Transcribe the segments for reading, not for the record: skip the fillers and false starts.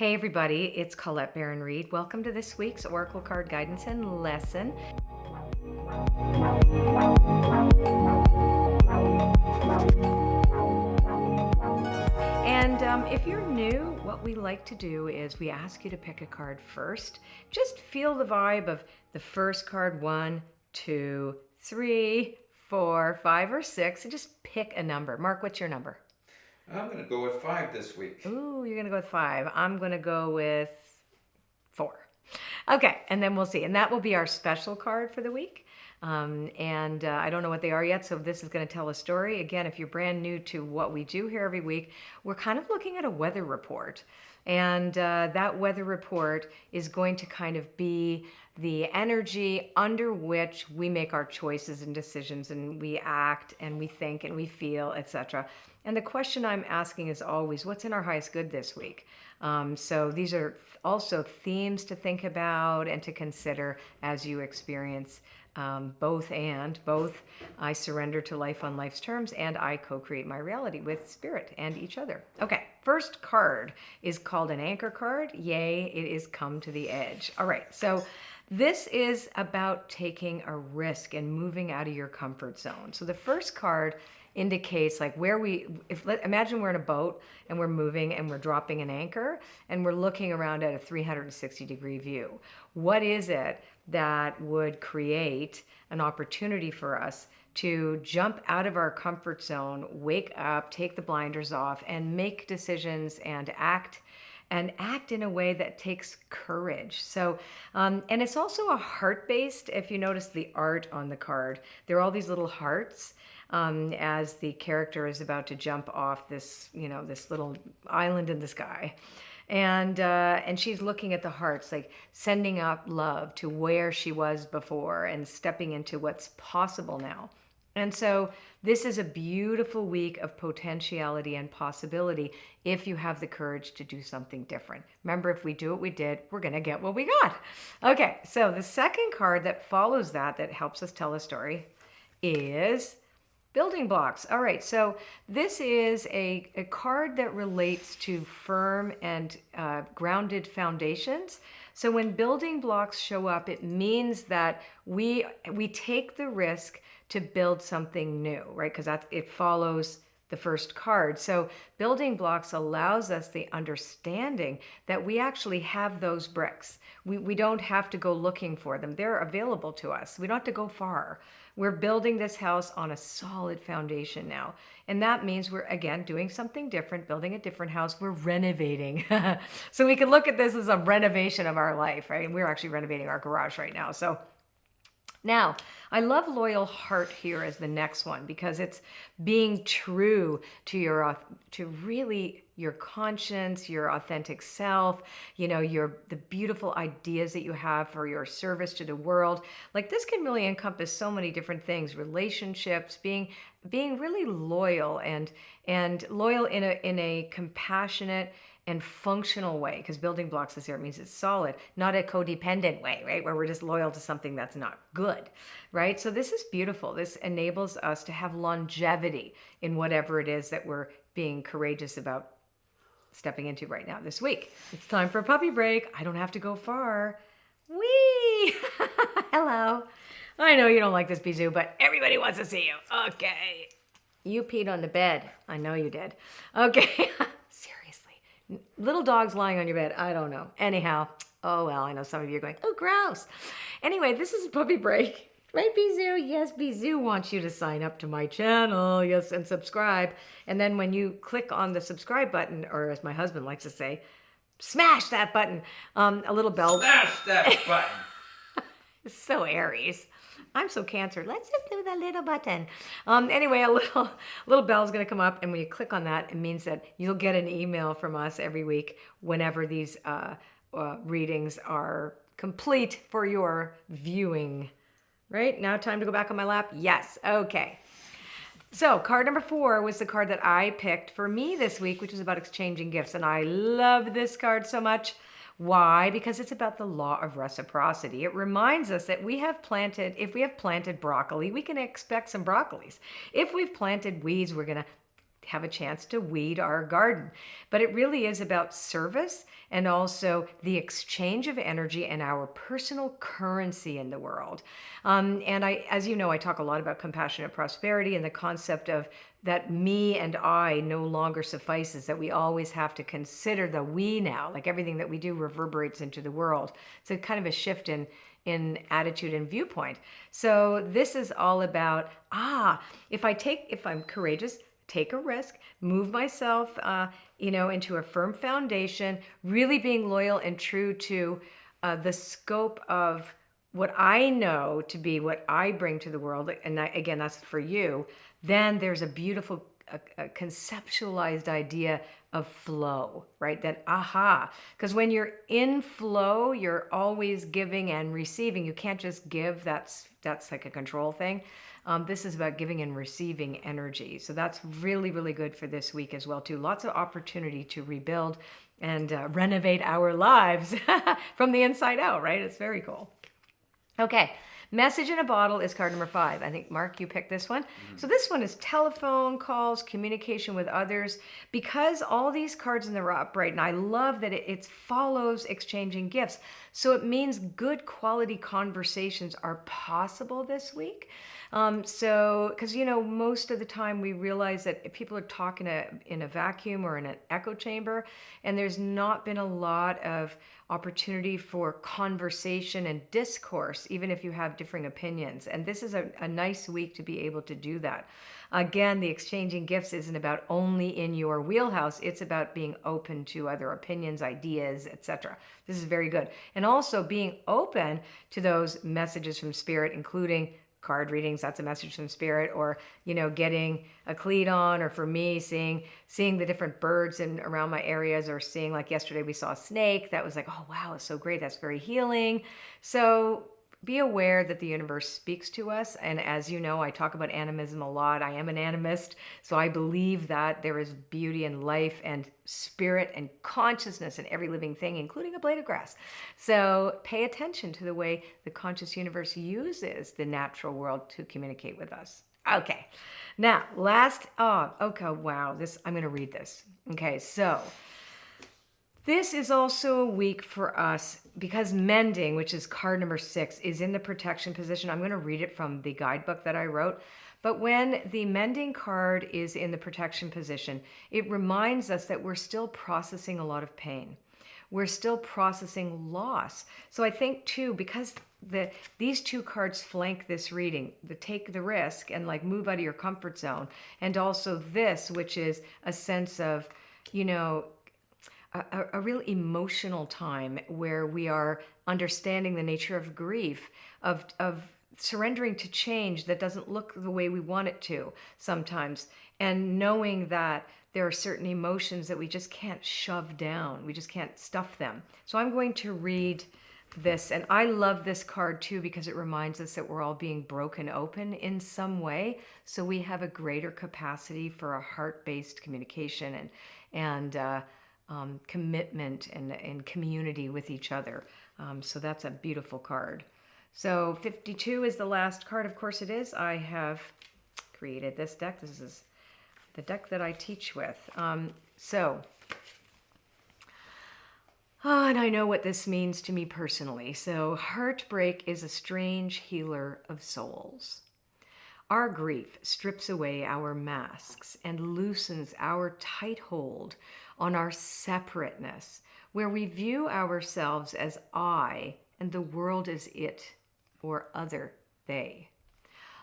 Hey everybody, it's Colette Baron-Reid. Welcome to this week's Oracle Card Guidance and Lesson. And if you're new, what we like to do is we ask you to pick a card first. Just feel the vibe of the first card, 1, 2, 3, 4, 5, or 6, and just pick a number. Mark, what's your number? I'm going to go with 5 this week. Ooh, you're going to go with 5. I'm going to go with 4. Okay, and then we'll see. And that will be our special card for the week. I don't know what they are yet, so this is going to tell a story. Again, if you're brand new to what we do here every week, we're kind of looking at a weather report. And that weather report is going to kind of be the energy under which we make our choices and decisions, and we act and we think and we feel, etc. And the question I'm asking is always, what's in our highest good this week? So these are also themes to think about and to consider as you experience both. I surrender to life on life's terms, and I co-create my reality with spirit and each other. Okay, first card is called an anchor card. Yay, it is come to the edge. All right, so this is about taking a risk and moving out of your comfort zone. So the first card indicates like imagine we're in a boat and we're moving and we're dropping an anchor and we're looking around at a 360-degree view. What is it that would create an opportunity for us to jump out of our comfort zone, wake up, take the blinders off, and make decisions and act in a way that takes courage? So, and it's also a heart-based, if you notice the art on the card, there are all these little hearts as the character is about to jump off this, this little island in the sky. And she's looking at the hearts, like sending up love to where she was before and stepping into what's possible now. And so this is a beautiful week of potentiality and possibility if you have the courage to do something different. Remember, if we do what we did, we're going to get what we got. Okay, so the second card that follows that helps us tell a story is building blocks. All right, so this is a card that relates to firm and grounded foundations. So when building blocks show up, it means that we take the risk to build something new, right? Because it follows the first card. So building blocks allows us the understanding that we actually have those bricks. We don't have to go looking for them. They're available to us. We don't have to go far. We're building this house on a solid foundation now. And that means we're, again, doing something different, building a different house. We're renovating. So we can look at this as a renovation of our life, right? We're actually renovating our garage right now. So now, I love loyal heart here as the next one because it's being true to really your conscience, your authentic self, the beautiful ideas that you have for your service to the world. Like this can really encompass so many different things, relationships, being really loyal and loyal in a compassionate and functional way, because building blocks is here, it means it's solid, not a codependent way, right? Where we're just loyal to something that's not good, right? So this is beautiful. This enables us to have longevity in whatever it is that we're being courageous about stepping into right now this week. It's time for a puppy break. I don't have to go far. Whee! Hello. I know you don't like this, Bizou, but everybody wants to see you. Okay. You peed on the bed. I know you did. Okay. Little dogs lying on your bed. I don't know. Anyhow, oh well, I know some of you are going, oh, gross. Anyway, this is a puppy break. Right, Bizou? Yes, Bizou wants you to sign up to my channel. Yes, and subscribe. And then when you click on the subscribe button, or as my husband likes to say, smash that button, a little bell. Smash that button. It's so Aries. I'm so Cancer. Let's just do the little button. Anyway, a little bell is going to come up, and when you click on that, it means that you'll get an email from us every week whenever these readings are complete for your viewing. Right? Now time to go back on my lap? Yes. Okay. So card number 4 was the card that I picked for me this week, which is about exchanging gifts, and I love this card so much. Why? Because it's about the law of reciprocity. It reminds us that if we have planted broccoli, we can expect some broccolis. If we've planted weeds, we're going to have a chance to weed our garden. But it really is about service and also the exchange of energy and our personal currency in the world. And as you know, I talk a lot about compassionate prosperity and the concept of that me and I no longer suffices, that we always have to consider the we now, like everything that we do reverberates into the world. It's a kind of a shift in attitude and viewpoint. So this is all about, if I'm courageous, take a risk, move myself, into a firm foundation, really being loyal and true to the scope of what I know to be what I bring to the world. And again, that's for you. Then there's a beautiful a conceptualized idea of flow, right? That because when you're in flow, you're always giving and receiving. You can't just give. That's like a control thing. This is about giving and receiving energy. So that's really, really good for this week as well, too. Lots of opportunity to rebuild and renovate our lives from the inside out, right? It's very cool. Okay. Message in a bottle is card number 5. I think, Mark, you picked this one. So this one is telephone calls, communication with others. Because all these cards in the upright, and I love that it follows exchanging gifts. So it means good quality conversations are possible this week. Because, most of the time we realize that if people are talking in a vacuum or in an echo chamber, and there's not been a lot of opportunity for conversation and discourse, even if you have differing opinions. And this is a nice week to be able to do that. Again, the exchanging gifts isn't about only in your wheelhouse. It's about being open to other opinions, ideas, etc. This is very good. And also being open to those messages from spirit, including card readings, that's a message from spirit, or getting a cleat on, or for me seeing the different birds in around my areas, or seeing, like yesterday we saw a snake that was like, oh wow, it's so great, that's very healing. So be aware that the universe speaks to us. And as you know, I talk about animism a lot. I am an animist, so I believe that there is beauty in life and spirit and consciousness in every living thing, including a blade of grass. So pay attention to the way the conscious universe uses the natural world to communicate with us. Okay, now wow, I'm going to read this. Okay, so this is also a week for us because mending, which is card number 6, is in the protection position. I'm going to read it from the guidebook that I wrote. But when the mending card is in the protection position, it reminds us that we're still processing a lot of pain. We're still processing loss. So I think too, because these 2 cards flank this reading, the take the risk and like move out of your comfort zone. And also this, which is a sense of, a real emotional time where we are understanding the nature of grief, of surrendering to change that doesn't look the way we want it to sometimes, and knowing that there are certain emotions that we just can't shove down. We just can't stuff them. So I'm going to read this, and I love this card too because it reminds us that we're all being broken open in some way, so we have a greater capacity for a heart-based communication and commitment and community with each other. So that's a beautiful card. So 52 is the last card. Of course it is. I have created this deck. This is the deck that I teach with. And I know what this means to me personally. So heartbreak is a strange healer of souls. Our grief strips away our masks and loosens our tight hold on our separateness, where we view ourselves as I and the world as it or other they.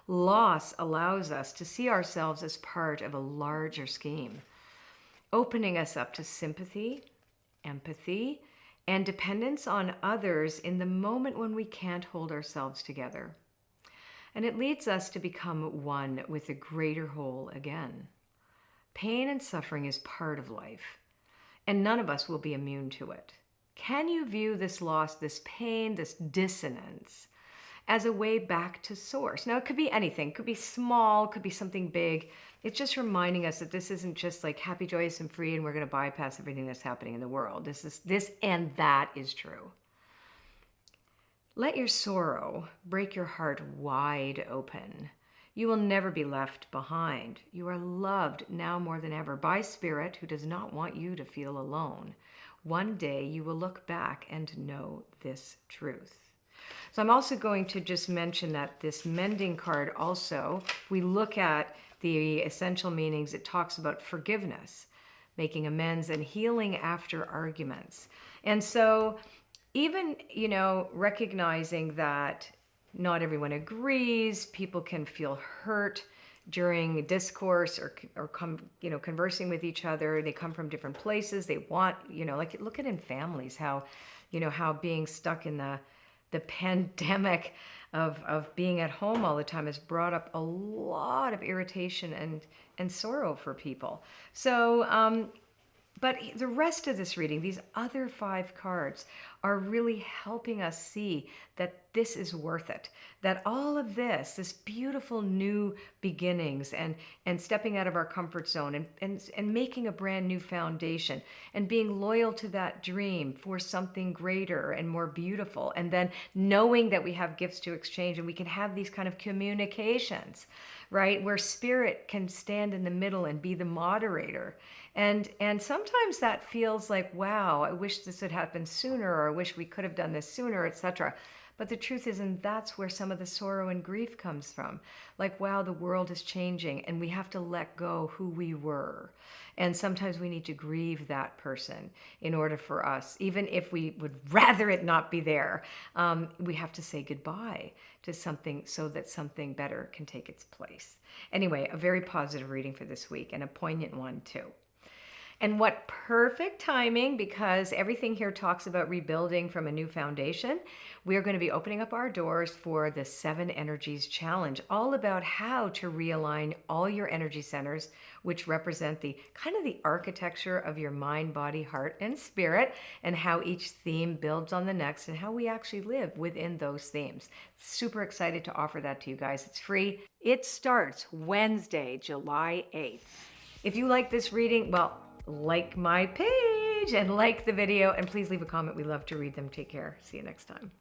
Loss allows us to see ourselves as part of a larger scheme, opening us up to sympathy, empathy, and dependence on others in the moment when we can't hold ourselves together. And it leads us to become one with the greater whole again. Pain and suffering is part of life, and none of us will be immune to it. Can you view this loss, this pain, this dissonance as a way back to source? Now, it could be anything. It could be small, it could be something big. It's just reminding us that this isn't just like happy, joyous, and free, and we're going to bypass everything that's happening in the world. This and that is true. Let your sorrow break your heart wide open. You will never be left behind. You are loved now more than ever by Spirit, who does not want you to feel alone. One day you will look back and know this truth. So I'm also going to just mention that this mending card also, we look at the essential meanings, it talks about forgiveness, making amends, and healing after arguments. And so even, recognizing that not everyone agrees, people can feel hurt during discourse or conversing with each other. They come from different places. They want, like look at in families how, how being stuck in the pandemic of being at home all the time has brought up a lot of irritation and sorrow for people. So, but the rest of this reading, these other 5 cards, are really helping us see that this is worth it. That all of this beautiful new beginnings and stepping out of our comfort zone and making a brand new foundation and being loyal to that dream for something greater and more beautiful. And then knowing that we have gifts to exchange and we can have these kind of communications, right? Where Spirit can stand in the middle and be the moderator. And sometimes that feels like, wow, I wish this had happened sooner, or I wish we could have done this sooner, etc. But the truth is, and that's where some of the sorrow and grief comes from. Like, wow, the world is changing and we have to let go who we were. And sometimes we need to grieve that person in order for us, even if we would rather it not be there, we have to say goodbye to something so that something better can take its place. Anyway, a very positive reading for this week, and a poignant one too. And what perfect timing, because everything here talks about rebuilding from a new foundation. We are going to be opening up our doors for the 7 Energies Challenge, all about how to realign all your energy centers, which represent the kind of the architecture of your mind, body, heart, and spirit, and how each theme builds on the next and how we actually live within those themes. Super excited to offer that to you guys. It's free. It starts Wednesday, July 8th. If you like this reading, well, like my page and like the video, and please leave a comment. We love to read them. Take care. See you next time.